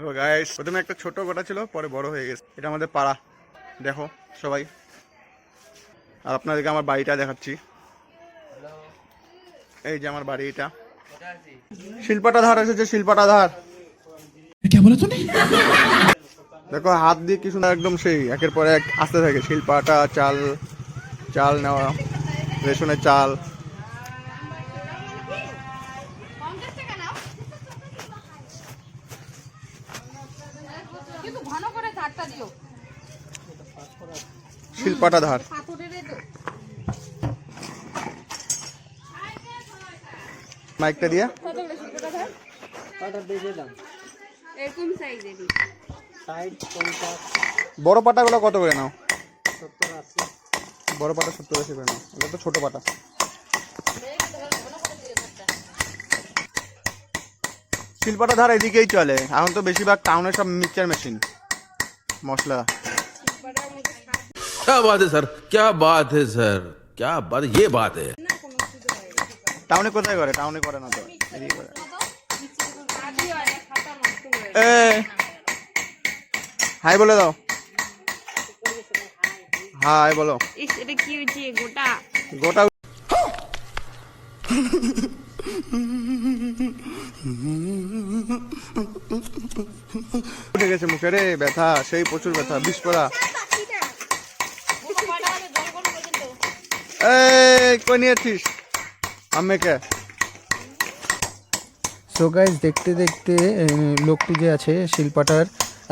দেখো গাইস, প্রথমে একটা ছোট গোটা ছিল, পরে বড় হয়ে গেছে। এটা আমাদের পাড়া, দেখো সবাই। আর আপনাদেরকে আমার বাড়িটা দেখাচ্ছি। এই যে আমার বাড়ি, এটা শিলপাটা ধার এসেছে, শিলপাটা ধার। দেখো হাত দিয়ে কি সুন্দর, একদম সেই একের পর এক আসতে থাকে। শিলপাটা, চাল, চাল নেওয়া, রেশনের চাল। শিলপাটা ধার। মাইকটা দিয়ে বড় পাটাগুলো কত করে নাও? বড় পাটা 70-80 করে নাও। এটা তো ছোট পাটা। শিলপাটা ধার এদিকেই চলে এখন তো বেশিরভাগ টাউনে, সব মিক্সচার মেশিন, মশলা। क्या बात है सर, क्या बात है सर, क्या बात, ये बात है। টাউনে কোথায় করে? টাউনে করে না তো, এদিকে করে। হাই বলে দাও। হাই বলো। এটা কি হচ্ছে? গোটা গোটা উঠে গেছে মুখে রে, ব্যথা, সেই প্রচুর ব্যথা, বিষ পড়া। কই নিয়েছিস আম্মেকে? সো গাইস, দেখতে দেখতে লোকটি যে আছে শিল্পাটার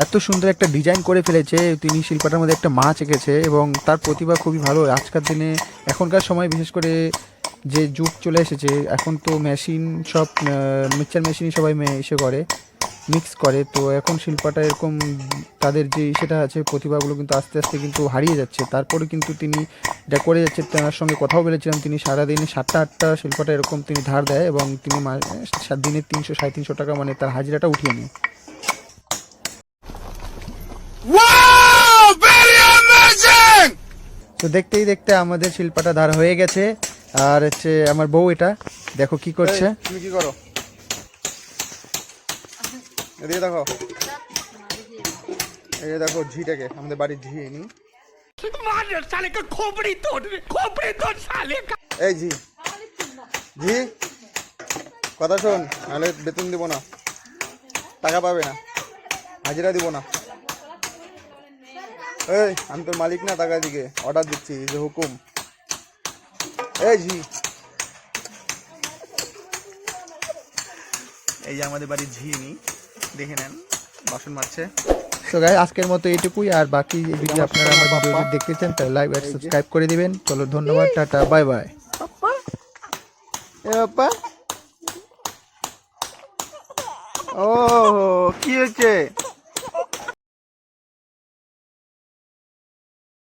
এত সুন্দর একটা ডিজাইন করে ফেলেছে। তিনি শিল্পাটার মধ্যে একটা মাছ এঁকেছে এবং তার প্রতিভা খুবই ভালো। আজকের দিনে, এখনকার সময় বিশেষ করে যে যুগ চলে এসেছে, এখন তো মেশিন, সব মিক্সচার মেশিনই সবাই এসে করে, মিক্স করে। তো এখন শিল্পাটা এরকম তাদের যে সেটা আছে, প্রতিভাগুলো কিন্তু আস্তে আস্তে কিন্তু হারিয়ে যাচ্ছে। তারপরে কিন্তু তিনি এটা করে যাচ্ছে। তার সঙ্গে কথাও বলেছিলাম, তিনি সারাদিনে 7টা-8টা শিল্পাটা এরকম তিনি ধার দেয় এবং তিনি দিনে 300-350 টাকা, মানে তার হাজিরাটা উঠিয়ে নেয়। তো দেখতেই দেখতে আমাদের শিল্পাটা ধার হয়ে গেছে। আর হচ্ছে আমার বউ, এটা দেখো কি করছে। তুমি কি করো? এদিকে দেখো, এই যে দেখো ঝিটাকে, আমাদের বাড়ির ঝি নি। এই ঝি, ঝি কথা শোন, নাহলে বেতন দিব না, টাকা পাবে না, হাজিরা দিব না। এই আমি তোর মালিক না, টাকা দিকে অর্ডার দিচ্ছি, যে হুকুম। এই ঝি, এই যে আমাদের বাড়ির ঝি নি, দেখে নেন বাসন মারছে। তো গাইস, আজকের মতো এইটুকুই। আর বাকি যদি আপনারা আমার ভিডিও দেখতে চান তাহলে লাইক আর সাবস্ক্রাইব করে দিবেন। চলো, ধন্যবাদ, টাটা, বাই বাই। এ বাপ্পা, ও কি হচ্ছে?